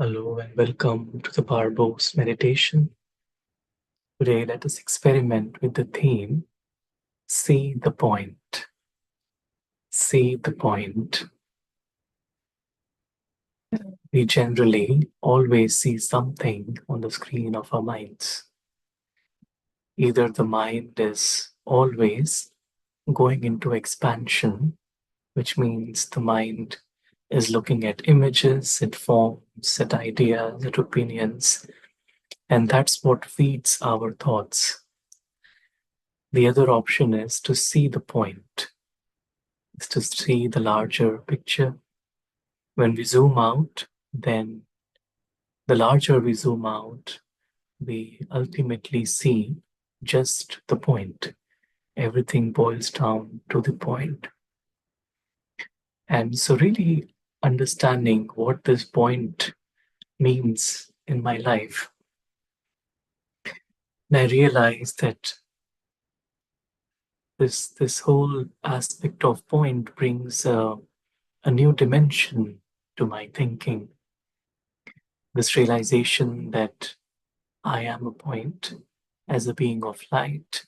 Hello and welcome to the Powerboost meditation. Today, let us experiment with the theme See the Point. See the point. We generally always see something on the screen of our minds. Either the mind is always going into expansion, which means the mind is looking at images, at forms, at ideas, at opinions, and that's what feeds our thoughts. The other option is to see the point, is to see the larger picture. When we zoom out, then the larger we zoom out, we ultimately see just the point. Everything boils down to the point. And so, really understanding what this point means in my life, and I realized that this whole aspect of point brings a new dimension to my thinking. This realization that I am a point as a being of light.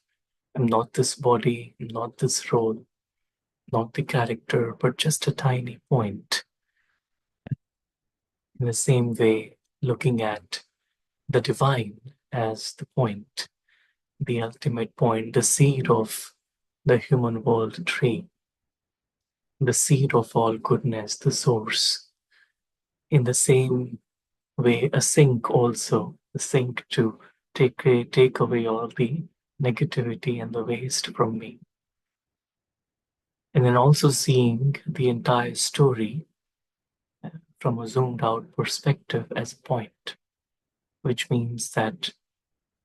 I'm not this body, not this role, not the character, but just a tiny point. In the same way, looking at the divine as the point, the ultimate point, the seed of the human world tree, the seed of all goodness, the source. In the same way, a sink also, the sink to take away all the negativity and the waste from me. And then also seeing the entire story from a zoomed out perspective as a point, which means that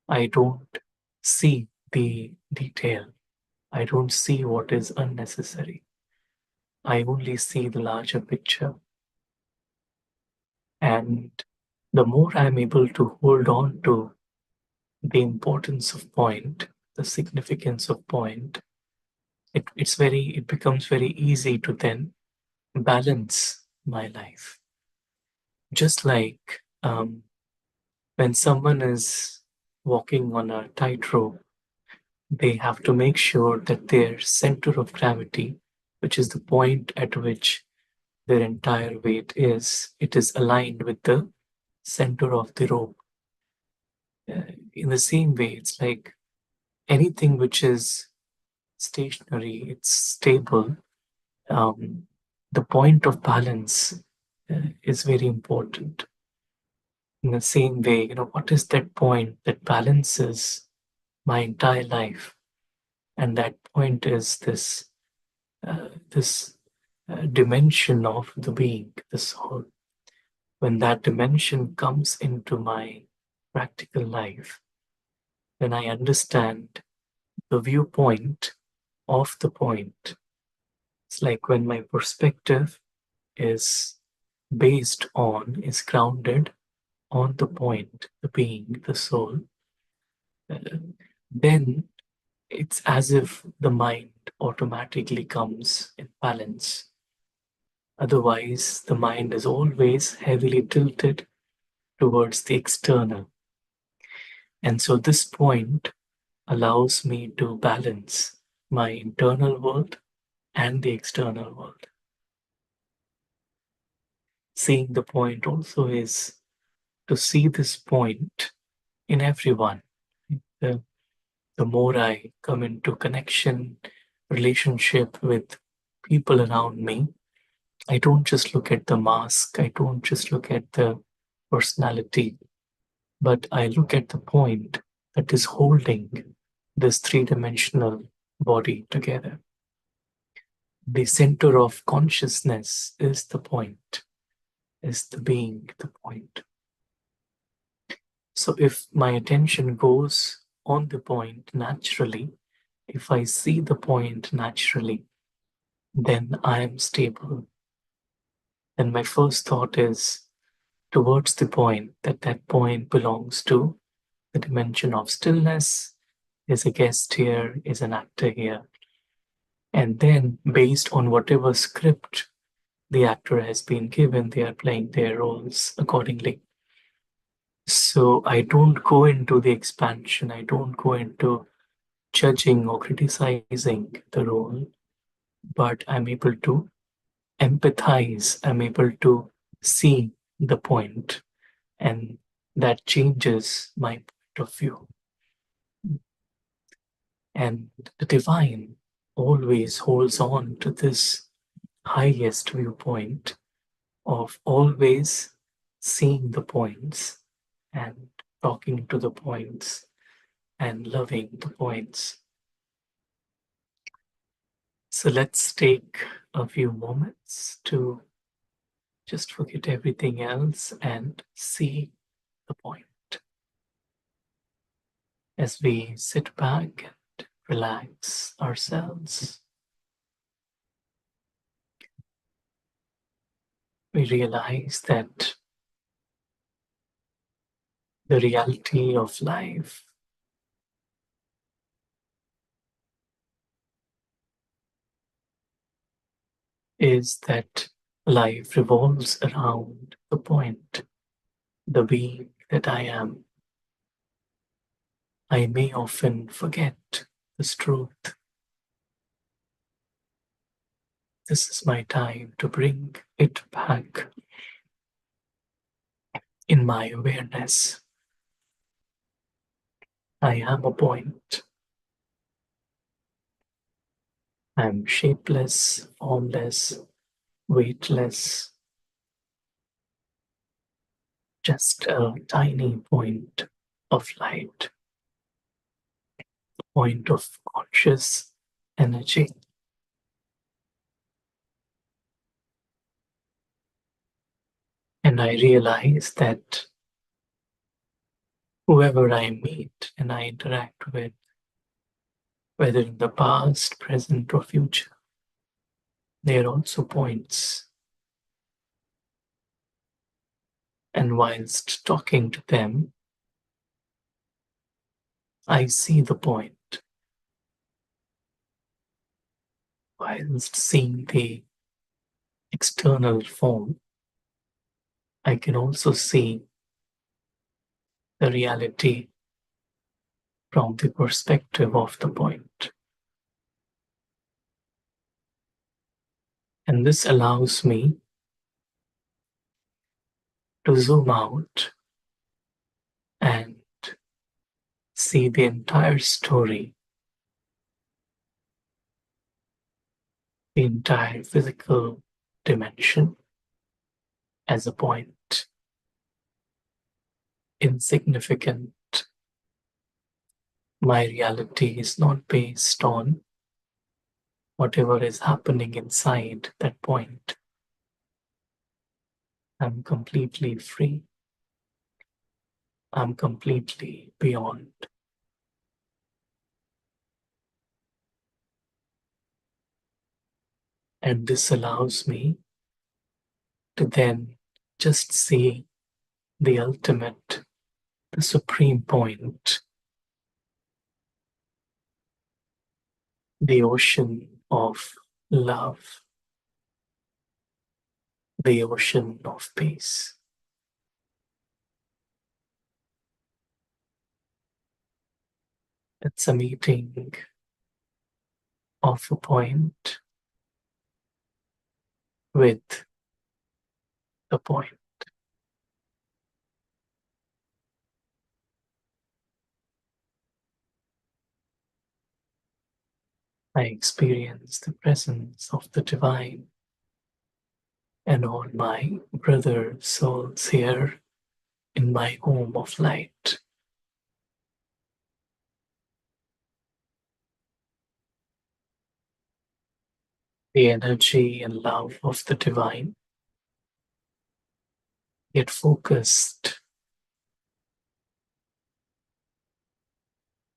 I don't see the detail. I don't see what is unnecessary. I only see the larger picture. And the more I'm able to hold on to the importance of point, the significance of point, it becomes very easy to then balance my life. Just like when someone is walking on a tightrope, they have to make sure that their center of gravity, which is the point at which their entire weight is, it is aligned with the center of the rope. In the same way, it's like anything which is stationary, it's stable. The point of balance is very important. In the same way, what is that point that balances my entire life? And that point is this dimension of the being, the soul. When that dimension comes into my practical life, then I understand the viewpoint of the point. It's like when my perspective is is grounded on the point, the being, the soul, uh, then it's as if the mind automatically comes in balance. Otherwise, the mind is always heavily tilted towards the external. And so, this point allows me to balance my internal world and the external world. Seeing the point also is to see this point in everyone. The, the more I come into connection, relationship with people around me, I don't just look at the mask, I don't just look at the personality, but I look at the point that is holding this three-dimensional body together. The center of consciousness is the point, is the being, the point. So if my attention goes on the point naturally, if I see the point naturally, then I am stable. Then my first thought is towards the point, that point belongs to the dimension of stillness, is a guest here, is an actor here. And then based on whatever script the actor has been given, they are playing their roles accordingly. So I don't go into the expansion, I don't go into judging or criticizing the role, but I'm able to empathize, I'm able to see the point, and that changes my point of view. And the divine always holds on to this highest viewpoint of always seeing the points and talking to the points and loving the points. So let's take a few moments to just forget everything else and see the point. As we sit back and relax ourselves, we realize that the reality of life is that life revolves around the point, the being that I am. I may often forget this truth. This is my time to bring it back in my awareness. I am a point. I am shapeless, formless, weightless, just a tiny point of light, point of conscious energy. And I realize that whoever I meet and I interact with, whether in the past, present, or future, they are also points. And whilst talking to them, I see the point. Whilst seeing the external form, I can also see the reality from the perspective of the point. And this allows me to zoom out and see the entire story, the entire physical dimension as a point, insignificant. My reality is not based on whatever is happening inside that point. I'm completely free. I'm completely beyond. And this allows me to then just see the ultimate, the supreme point, the ocean of love, the ocean of peace. It's a meeting of a point with the point. I experience the presence of the divine and all my brother souls here in my home of light. The energy and love of the divine get focused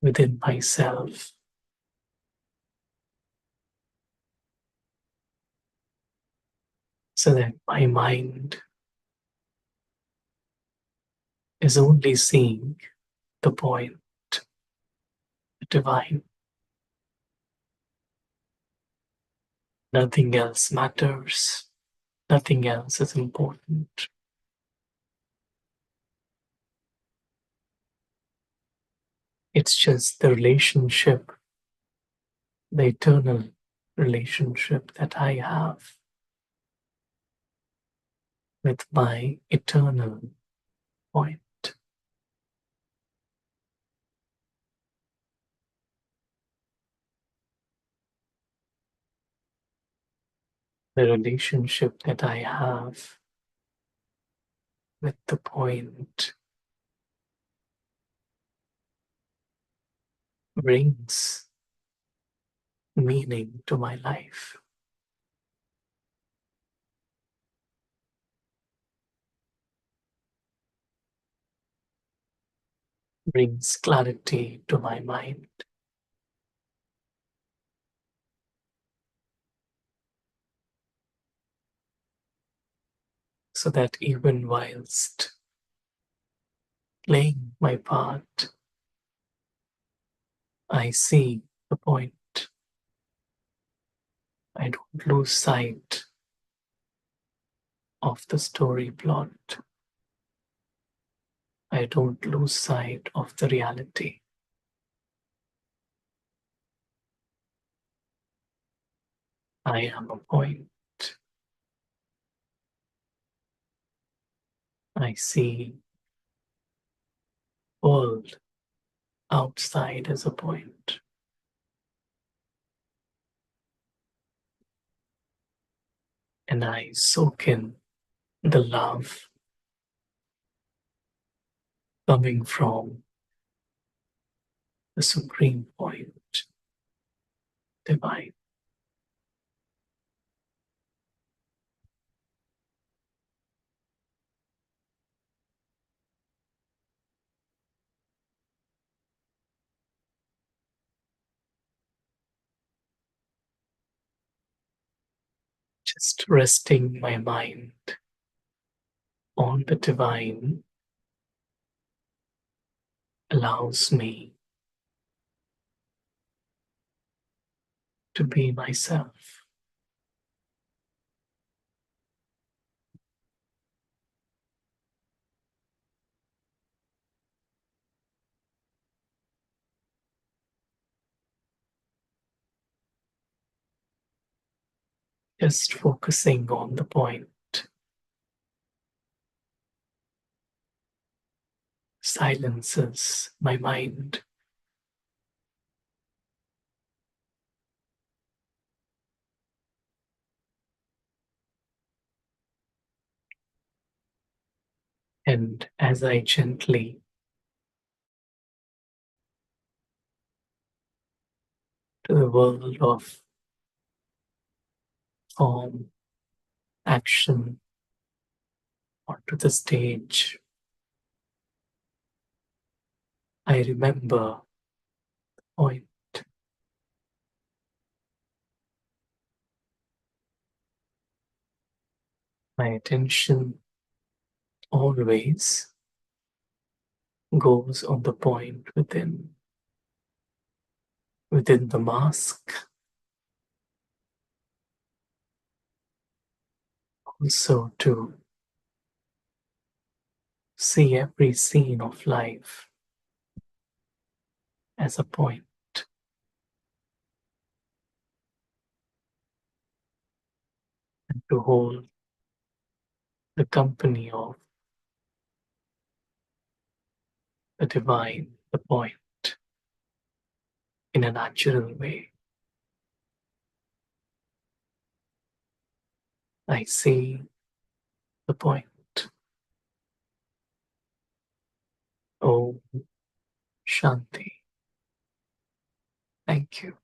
within myself so that my mind is only seeing the point, the divine. Nothing else matters. Nothing else is important. It's just the relationship, the eternal relationship that I have with my eternal point. The relationship that I have with the point brings meaning to my life, brings clarity to my mind, so that even whilst playing my part, I see the point. I don't lose sight of the story plot. I don't lose sight of the reality. I am a point. I see world outside as a point. And I soak in the love coming from the supreme point, divine. Just resting my mind on the divine allows me to be myself. Just focusing on the point silences my mind. And as I gently to the world of form, action, onto the stage, I remember point. My attention always goes on the point within the mask, also to see every scene of life as a point, and to hold the company of the divine, the point, in a natural way. I see the point. Oh, Shanti. Thank you.